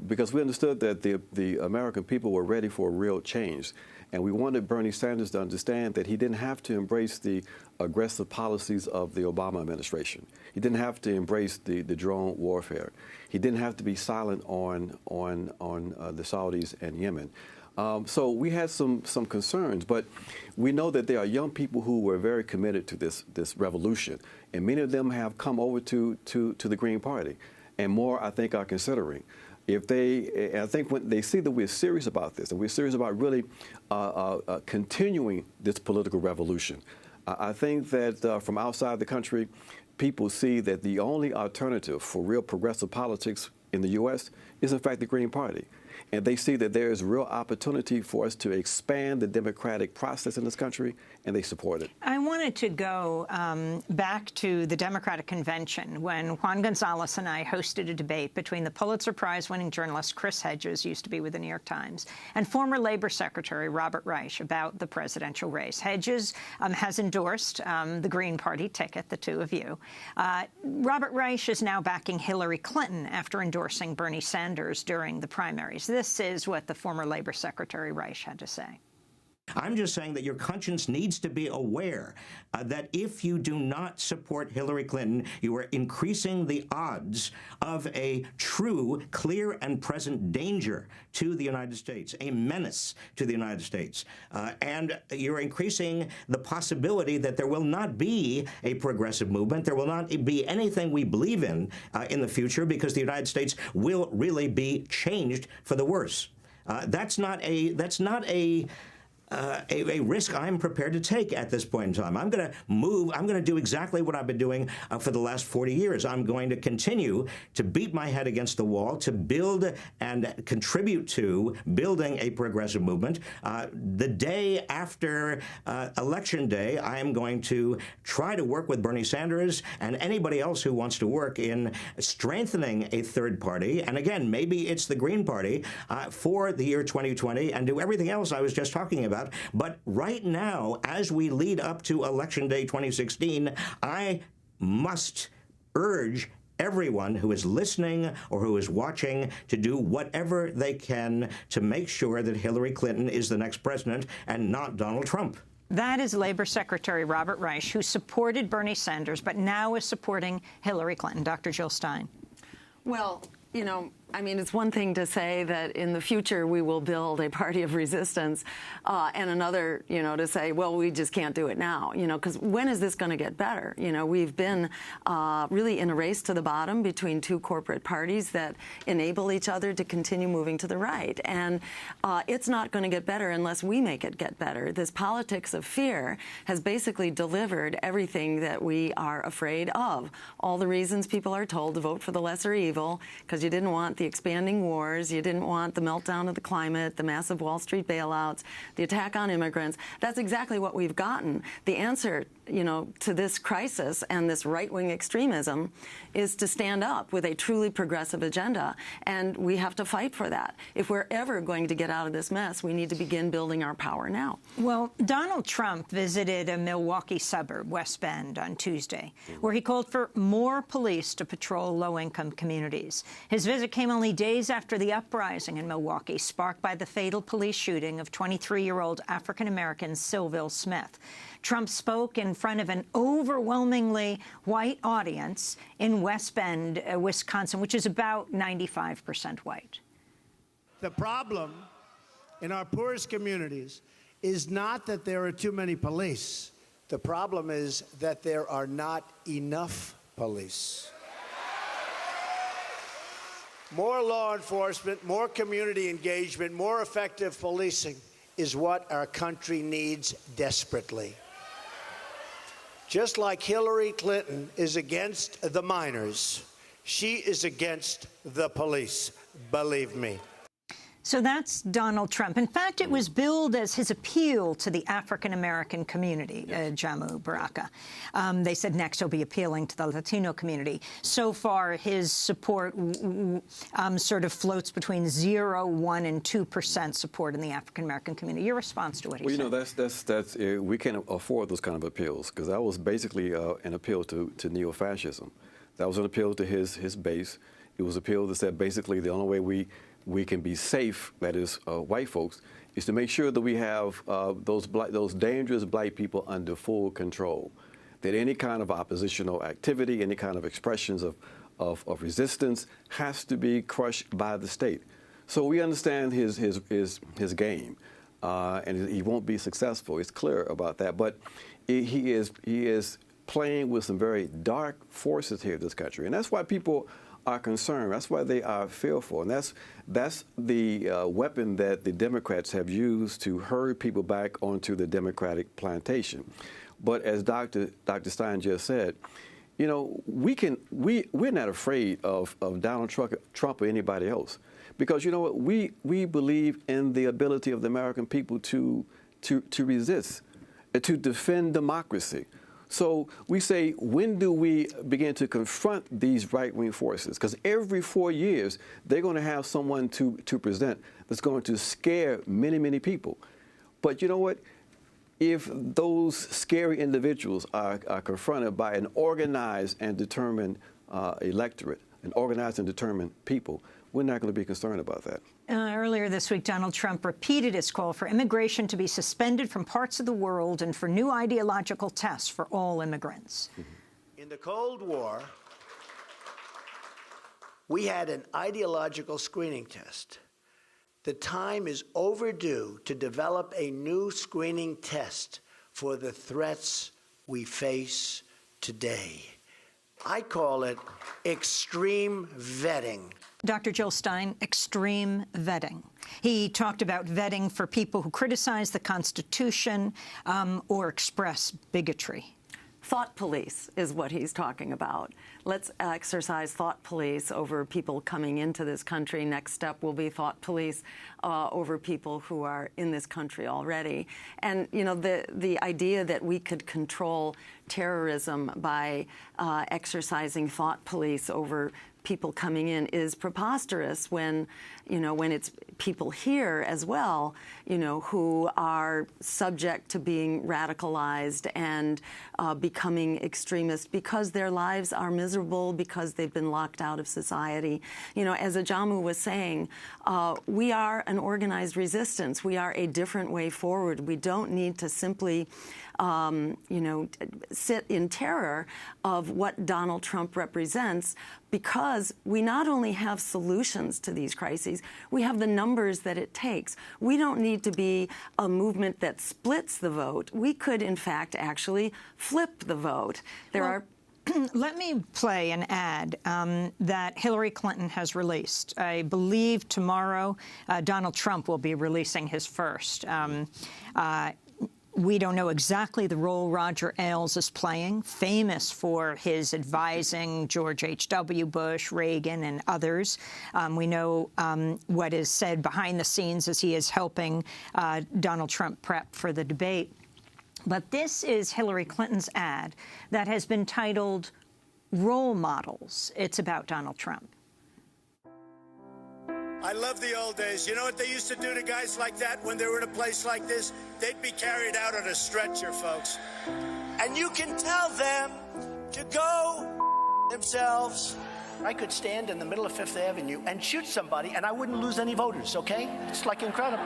because we understood that the American people were ready for a real change. And we wanted Bernie Sanders to understand that he didn't have to embrace the aggressive policies of the Obama administration. He didn't have to embrace the drone warfare. He didn't have to be silent on the Saudis and Yemen. So we had some concerns, but we know that there are young people who were very committed to this revolution, and many of them have come over to the Green Party, and more, I think, are considering. I think when they see that we're serious about this, and we're serious about really continuing this political revolution, I think that from outside the country, people see that the only alternative for real progressive politics in the U.S. is, in fact, the Green Party. And they see that there is real opportunity for us to expand the democratic process in this country, and they support it. I wanted to go back to the Democratic Convention when Juan Gonzalez and I hosted a debate between the Pulitzer Prize-winning journalist Chris Hedges, used to be with the New York Times, and former Labor Secretary Robert Reich about the presidential race. Hedges has endorsed the Green Party ticket, the two of you. Robert Reich is now backing Hillary Clinton after endorsing Bernie Sanders during the primaries. This is what the former Labor Secretary Reich had to say. I'm just saying that your conscience needs to be aware that if you do not support Hillary Clinton, you are increasing the odds of a true, clear, and present danger to the United States, a menace to the United States. And you're increasing the possibility that there will not be a progressive movement. There will not be anything we believe in the future, because the United States will really be changed for the worse. That's not a risk I'm prepared to take at this point in time. I'm going to move. I'm going to do exactly what I've been doing for the last 40 years. I'm going to continue to beat my head against the wall, to build and contribute to building a progressive movement. The day after Election Day, I am going to try to work with Bernie Sanders and anybody else who wants to work in strengthening a third party. And again, maybe it's the Green Party for the year 2020, and do everything else I was just talking about. But right now, as we lead up to Election Day 2016, I must urge everyone who is listening or who is watching to do whatever they can to make sure that Hillary Clinton is the next president and not Donald Trump. That is Labor Secretary Robert Reich, who supported Bernie Sanders but now is supporting Hillary Clinton. Dr. Jill Stein. Well, you know, I mean, it's one thing to say that in the future we will build a party of resistance, and another, to say, well, we just can't do it now, because when is this going to get better? We've been really in a race to the bottom between two corporate parties that enable each other to continue moving to the right, and it's not going to get better unless we make it get better. This politics of fear has basically delivered everything that we are afraid of. All the reasons people are told to vote for the lesser evil, because you didn't want the expanding wars, you didn't want the meltdown of the climate, the massive Wall Street bailouts, the attack on immigrants. That's exactly what we've gotten. The answer, to this crisis and this right-wing extremism is to stand up with a truly progressive agenda, and we have to fight for that. If we're ever going to get out of this mess, we need to begin building our power now. Well, Donald Trump visited a Milwaukee suburb, West Bend, on Tuesday, where he called for more police to patrol low-income communities. His visit came only days after the uprising in Milwaukee, sparked by the fatal police shooting of 23-year-old African-American Sylville Smith. Trump spoke in front of an overwhelmingly white audience in West Bend, Wisconsin, which is about 95% white. The problem in our poorest communities is not that there are too many police. The problem is that there are not enough police. More law enforcement, more community engagement, more effective policing is what our country needs desperately. Just like Hillary Clinton is against the minors, she is against the police, believe me. So that's Donald Trump. In fact, it was billed as his appeal to the African-American community, Jamu Baraka. They said next he'll be appealing to the Latino community. So far, his support sort of floats between 0, 1, and 2% support in the African-American community. Your response to what he said? That's we can't afford those kind of appeals, because that was basically an appeal to neo-fascism. That was an appeal to his base. It was an appeal that said basically the only way we can be safe, that is white folks, is to make sure that we have those dangerous black people under full control. That any kind of oppositional activity, any kind of expressions of resistance has to be crushed by the state. So we understand his game, and he won't be successful. It's clear about that. But he is playing with some very dark forces here in this country, and that's why people are concerned. That's why they are fearful, and that's the weapon that the Democrats have used to herd people back onto the Democratic plantation. But as Dr. Stein just said, we're not afraid of Donald Trump or anybody else, because you know what, we believe in the ability of the American people to resist, to defend democracy. So we say, when do we begin to confront these right-wing forces? Because every 4 years, they're going to have someone to present that's going to scare many, many people. But you know what? If those scary individuals are confronted by an organized and determined electorate, an organized and determined people, we're not going to be concerned about that. Earlier this week, Donald Trump repeated his call for immigration to be suspended from parts of the world and for new ideological tests for all immigrants. In the Cold War, we had an ideological screening test. The time is overdue to develop a new screening test for the threats we face today. I call it extreme vetting. Dr. Jill Stein, extreme vetting. He talked about vetting for people who criticize the Constitution or express bigotry. Thought police is what he's talking about. Let's exercise thought police over people coming into this country. Next step will be thought police over people who are in this country already. And, the idea that we could control terrorism by exercising thought police over people coming in is preposterous when it's people here as well, who are subject to being radicalized and becoming extremists because their lives are miserable, because they've been locked out of society. As Ajamu was saying, we are an organized resistance. We are a different way forward. We don't need to simply sit in terror of what Donald Trump represents, because we not only have solutions to these crises, we have the numbers that it takes. We don't need to be a movement that splits the vote. We could, in fact, actually flip the vote. Let me play an ad that Hillary Clinton has released. I believe tomorrow Donald Trump will be releasing his first. We don't know exactly the role Roger Ailes is playing, famous for his advising George H.W. Bush, Reagan, and others. We know what is said behind the scenes as he is helping Donald Trump prep for the debate. But this is Hillary Clinton's ad that has been titled Role Models. It's about Donald Trump. I love the old days. You know what they used to do to guys like that when they were in a place like this? They'd be carried out on a stretcher, folks. And you can tell them to go themselves. I could stand in the middle of Fifth Avenue and shoot somebody, and I wouldn't lose any voters, okay? It's like incredible.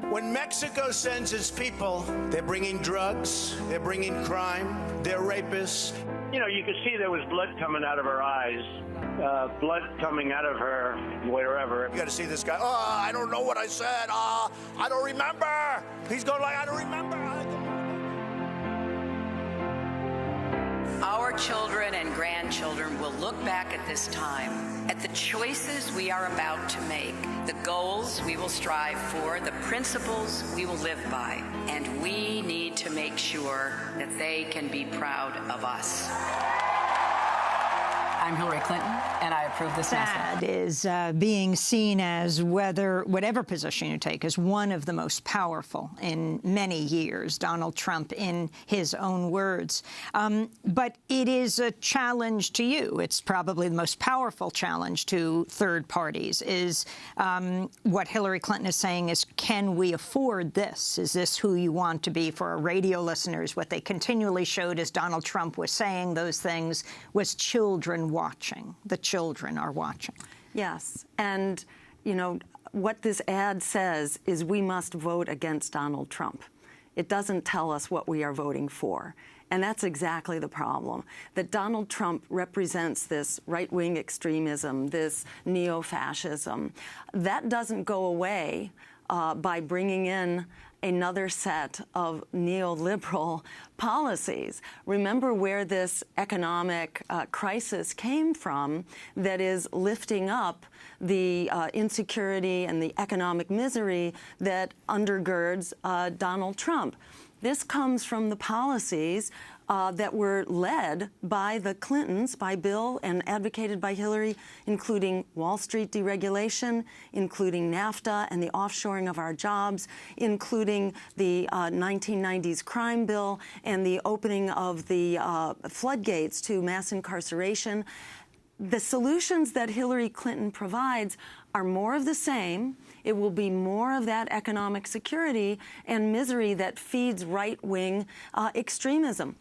When Mexico sends its people, they're bringing drugs, they're bringing crime, they're rapists. You know, you could see there was blood coming out of her eyes, blood coming out of her wherever. You got to see this guy. Oh, I don't know what I said. I don't remember. He's going like, I don't remember. Our children and grandchildren will look back at this time, at the choices we are about to make, the goals we will strive for, the principles we will live by, and we need to make sure that they can be proud of us. I'm Hillary Clinton, and I approve this message. That is being seen as whatever position you take, as one of the most powerful in many years, Donald Trump in his own words. But it is a challenge to you. It's probably the most powerful challenge to third parties, is what Hillary Clinton is saying is, can we afford this? Is this who you want to be? For our radio listeners, what they continually showed as Donald Trump was saying those things was children watching. The children are watching. Yes. And, you know, what this ad says is we must vote against Donald Trump. It doesn't tell us what we are voting for. And that's exactly the problem, that Donald Trump represents this right-wing extremism, this neo-fascism. That doesn't go away by bringing in another set of neoliberal policies. Remember where this economic crisis came from that is lifting up the insecurity and the economic misery that undergirds Donald Trump. This comes from the policies that were led by the Clintons, by Bill, and advocated by Hillary, including Wall Street deregulation, including NAFTA and the offshoring of our jobs, including the 1990s crime bill and the opening of the floodgates to mass incarceration. The solutions that Hillary Clinton provides are more of the same. It will be more of that economic security and misery that feeds right-wing extremism.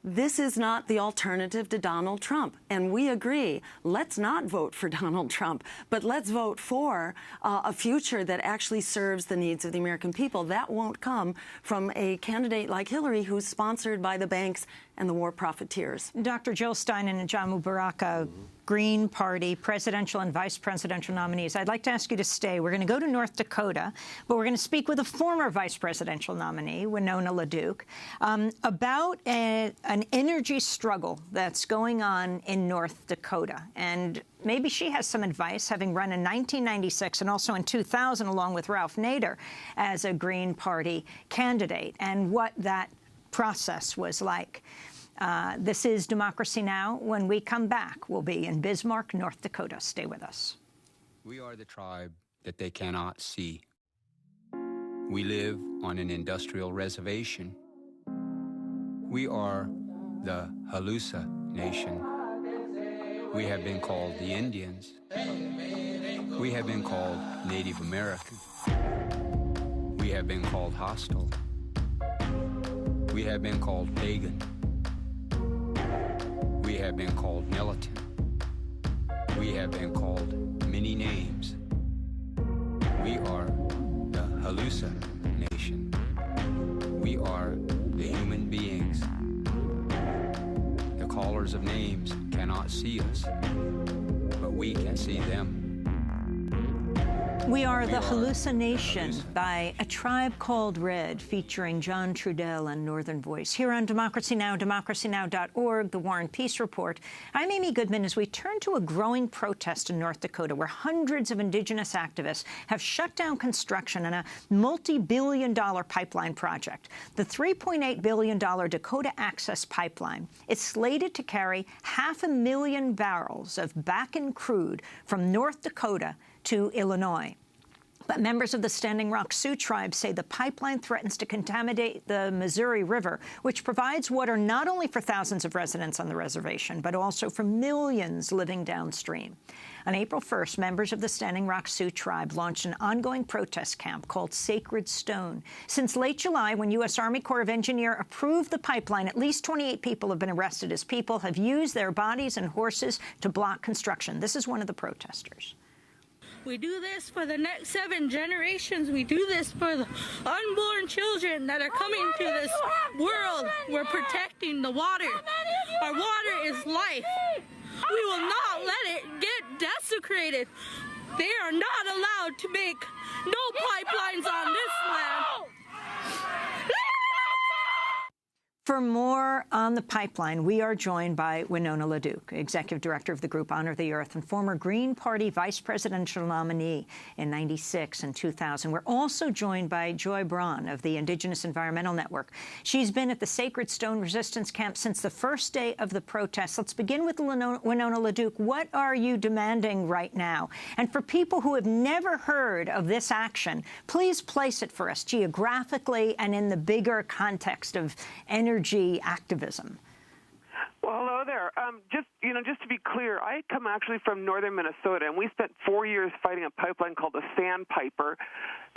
This is not the alternative to Donald Trump. And we agree, let's not vote for Donald Trump, but let's vote for a future that actually serves the needs of the American people. That won't come from a candidate like Hillary, who's sponsored by the banks and the war profiteers. Dr. Jill Stein and Jamu Baraka, Green Party presidential and vice presidential nominees. I'd like to ask you to stay. We're going to go to North Dakota, but we're going to speak with a former vice presidential nominee, Winona LaDuke, about an energy struggle that's going on in North Dakota. And maybe she has some advice, having run in 1996 and also in 2000, along with Ralph Nader, as a Green Party candidate, and what that process was like. This is Democracy Now! When we come back, we'll be in Bismarck, North Dakota. Stay with us. We are the tribe that they cannot see. We live on an industrial reservation. We are the Halusa Nation. We have been called the Indians. We have been called Native American. We have been called hostile. We have been called pagan. We have been called militant. We have been called many names. We are the Halusa Nation. We are the human callers of names cannot see us, but we can see them. We are the Hallucination by A Tribe Called Red, featuring John Trudell and Northern Voice. Here on Democracy Now!, democracynow.org, The War and Peace Report. I'm Amy Goodman as we turn to a growing protest in North Dakota where hundreds of Indigenous activists have shut down construction on a multi-billion-dollar pipeline project. The $3.8 billion Dakota Access Pipeline is slated to carry 500,000 barrels of Bakken crude from North Dakota to Illinois. But members of the Standing Rock Sioux tribe say the pipeline threatens to contaminate the Missouri River, which provides water not only for thousands of residents on the reservation, but also for millions living downstream. On April 1st, members of the Standing Rock Sioux tribe launched an ongoing protest camp called Sacred Stone. Since late July, when U.S. Army Corps of Engineers approved the pipeline, at least 28 people have been arrested as people have used their bodies and horses to block construction. This is one of the protesters. We do this for the next 7 generations. We do this for the unborn children that are coming to this world. We're protecting the water. Our water is life. We will not let it get desecrated. They are not allowed to make no pipelines on this land. For more on the pipeline, we are joined by Winona LaDuke, Executive Director of the group Honor the Earth and former Green Party Vice Presidential nominee in '96 and 2000. We're also joined by Joy Braun of the Indigenous Environmental Network. She's been at the Sacred Stone Resistance Camp since the first day of the protests. Let's begin with Winona LaDuke. What are you demanding right now? And for people who have never heard of this action, please place it for us geographically and in the bigger context of energy activism. Well, hello there. Just to be clear, I come actually from northern Minnesota, and we spent 4 years fighting a pipeline called the Sandpiper.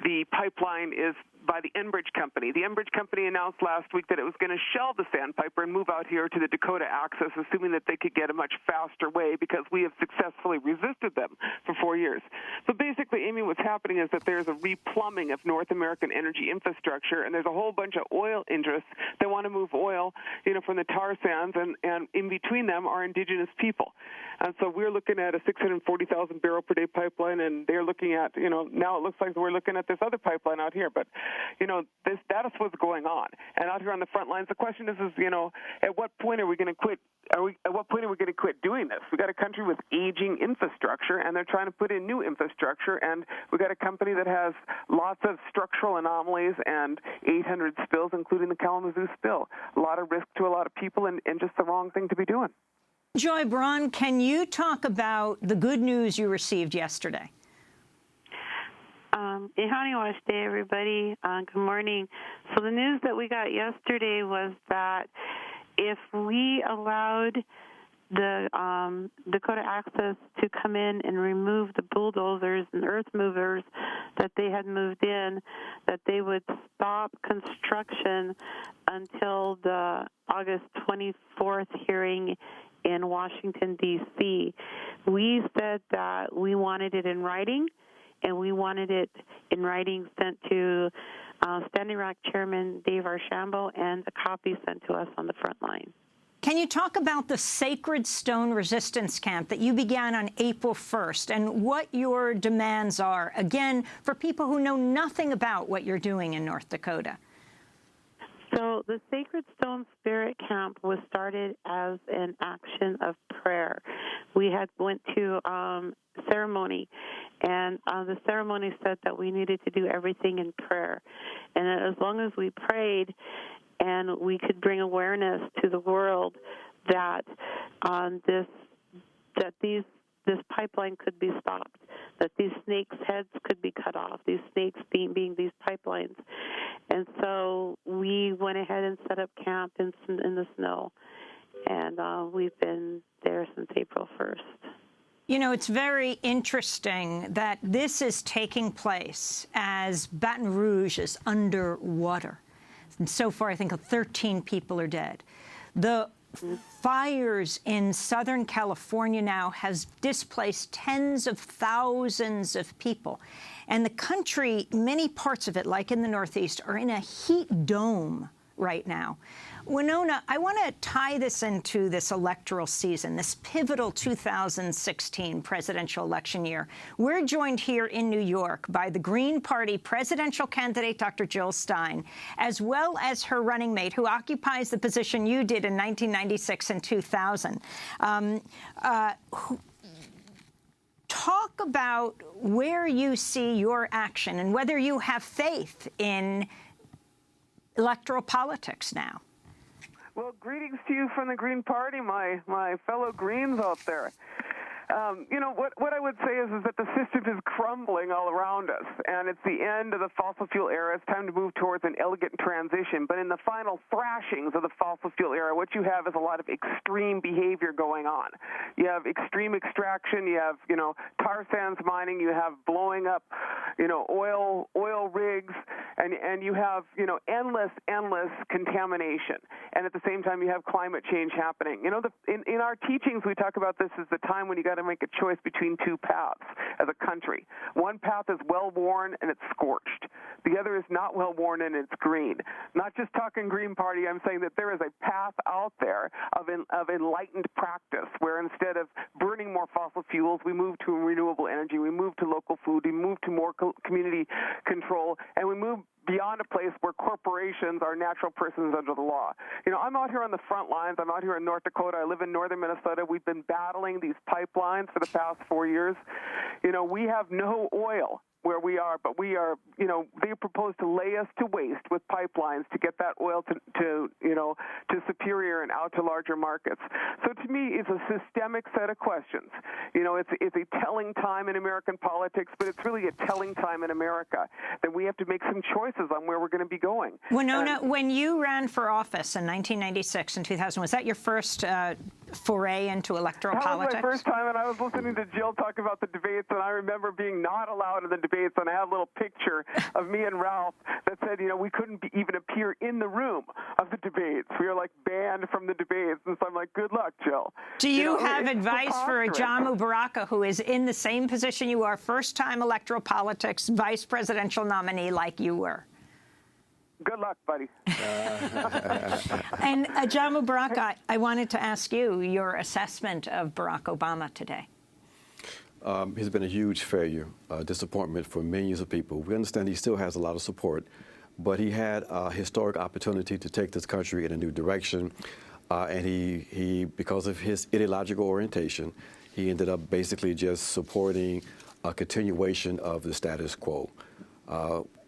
The pipeline is by the Enbridge Company. The Enbridge Company announced last week that it was going to shelve the Sandpiper and move out here to the Dakota Access, assuming that they could get a much faster way, because we have successfully resisted them for 4 years. So basically, Amy, what's happening is that there's a replumbing of North American energy infrastructure, and there's a whole bunch of oil interests that want to move oil, from the tar sands, and in between them are indigenous people. And so we're looking at a 640,000 barrel per day pipeline, and they're looking at, now it looks like we're looking at this other pipeline out here. But, that is what's going on. And out here on the front lines, the question is, at what point are we going to quit? At what point are we going to quit doing this? We got a country with aging infrastructure, and they're trying to put in new infrastructure, and we got a company that has lots of structural anomalies and 800 spills, including the Kalamazoo spill. A lot of risk to a lot of people, and just the wrong thing to be doing. Joy Braun, can you talk about the good news you received yesterday? Day, everybody. Good morning. So the news that we got yesterday was that if we allowed the Dakota Access to come in and remove the bulldozers and earth movers that they had moved in, that they would stop construction until the August 24th hearing in Washington, D.C. We said that we wanted it in writing, and we wanted it in writing sent to Standing Rock Chairman Dave Archambault and a copy sent to us on the front line. Can you talk about the Sacred Stone Resistance Camp that you began on April 1st and what your demands are, again, for people who know nothing about what you're doing in North Dakota? So the Sacred Stone Spirit Camp was started as an action of prayer. We had went to ceremony, and the ceremony said that we needed to do everything in prayer. And as long as we prayed and we could bring awareness to the world that this pipeline could be stopped, that these snakes' heads could be cut off, these snakes being these pipelines. And so we went ahead and set up camp in the snow, and we've been there since April 1st. It's very interesting that this is taking place as Baton Rouge is underwater. And so far, I think 13 people are dead. The fires in Southern California now has displaced tens of thousands of people. And the country, many parts of it, like in the Northeast, are in a heat dome right now. Winona, I want to tie this into this electoral season, this pivotal 2016 presidential election year. We're joined here in New York by the Green Party presidential candidate, Dr. Jill Stein, as well as her running mate, who occupies the position you did in 1996 and 2000. Talk about where you see your action and whether you have faith in electoral politics now. Well, greetings to you from the Green Party, my fellow Greens out there. You know, what I would say is that the system is crumbling all around us, and it's the end of the fossil fuel era. It's time to move towards an elegant transition. But in the final thrashings of the fossil fuel era, what you have is a lot of extreme behavior going on. You have extreme extraction. You have, you know, tar sands mining. You have blowing up, you know, oil rigs, and you have, you know, endless contamination. And at the same time, you have climate change happening. You know, in our teachings, we talk about this as the time when you got to make a choice between two paths as a country. One path is well-worn and it's scorched. The other is not well-worn and it's green. Not just talking Green Party, I'm saying that there is a path out there of enlightened practice where instead of burning more fossil fuels, we move to renewable energy, we move to local food, we move to more community control, and we move beyond a place where corporations are natural persons under the law. You know, I'm out here on the front lines. I'm out here in North Dakota. I live in northern Minnesota. We've been battling these pipelines for the past 4 years. You know, we have no oil where we are, but we are, you know, they propose to lay us to waste with pipelines to get that oil to you know, to Superior and out to larger markets. So to me, it's a systemic set of questions. You know, it's a telling time in American politics, but it's really a telling time in America that we have to make some choices on where we're going to be going. Winona, when you ran for office in 1996 and 2000, was that your first foray into electoral politics? That was my first time, and I was listening to Jill talk about the debates, and I remember being not allowed in the debates, and I had a little picture of me and Ralph that said, you know, we couldn't even appear in the room of the debates. We were, like, banned from the debates, and so I'm like, good luck, Jill. Do you have advice for Ajamu Baraka, who is in the same position you are, first-time electoral politics, vice presidential nominee like you were? Good luck, buddy. And Ajamu Baraka, I wanted to ask you your assessment of Barack Obama today. He's been a huge failure, disappointment for millions of people. We understand he still has a lot of support, but he had a historic opportunity to take this country in a new direction, and he, because of his ideological orientation, he ended up basically just supporting a continuation of the status quo.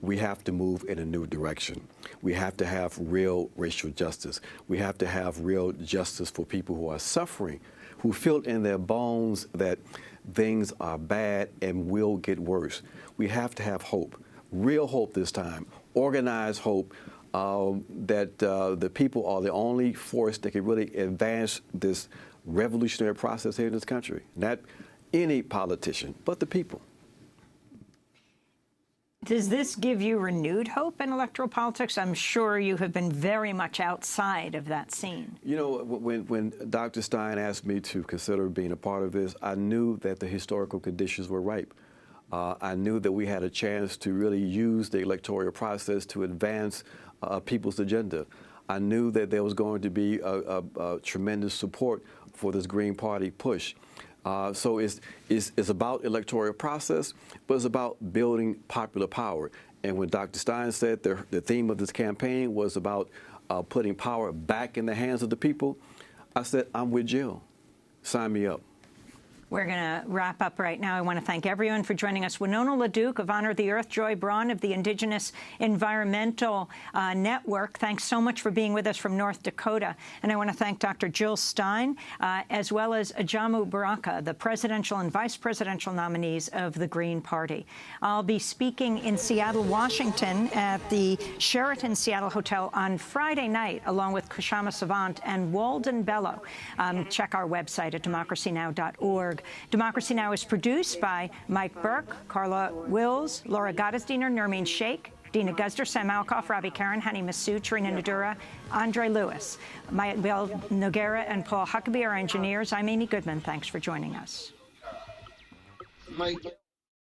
We have to move in a new direction. We have to have real racial justice. We have to have real justice for people who are suffering, who feel in their bones that things are bad and will get worse. We have to have hope, real hope this time, organized hope that the people are the only force that can really advance this revolutionary process here in this country. Not any politician, but the people. Does this give you renewed hope in electoral politics? I'm sure you have been very much outside of that scene. You know, when Dr. Stein asked me to consider being a part of this, I knew that the historical conditions were ripe. I knew that we had a chance to really use the electoral process to advance people's agenda. I knew that there was going to be a tremendous support for this Green Party push. So it's about electoral process, but it's about building popular power. And when Dr. Stein said the theme of this campaign was about putting power back in the hands of the people, I said, I'm with Jill. Sign me up. We're going to wrap up right now. I want to thank everyone for joining us. Winona LaDuke of Honor the Earth, Joy Braun of the Indigenous Environmental Network, thanks so much for being with us from North Dakota. And I want to thank Dr. Jill Stein, as well as Ajamu Baraka, the presidential and vice presidential nominees of the Green Party. I'll be speaking in Seattle, Washington at the Sheraton Seattle Hotel on Friday night, along with Kshama Savant and Walden Bello. Check our website at democracynow.org. Democracy Now! Is produced by Mike Burke, Carla Wills, Laura Gottesdiener, Nermeen Sheikh, Dina Guzder, Sam Alkoff, Ravi Karen, Hani Masood, Tarina Nadura, Andre Lewis. Bill Noguera and Paul Huckabee are engineers. I'm Amy Goodman. Thanks for joining us. Mike.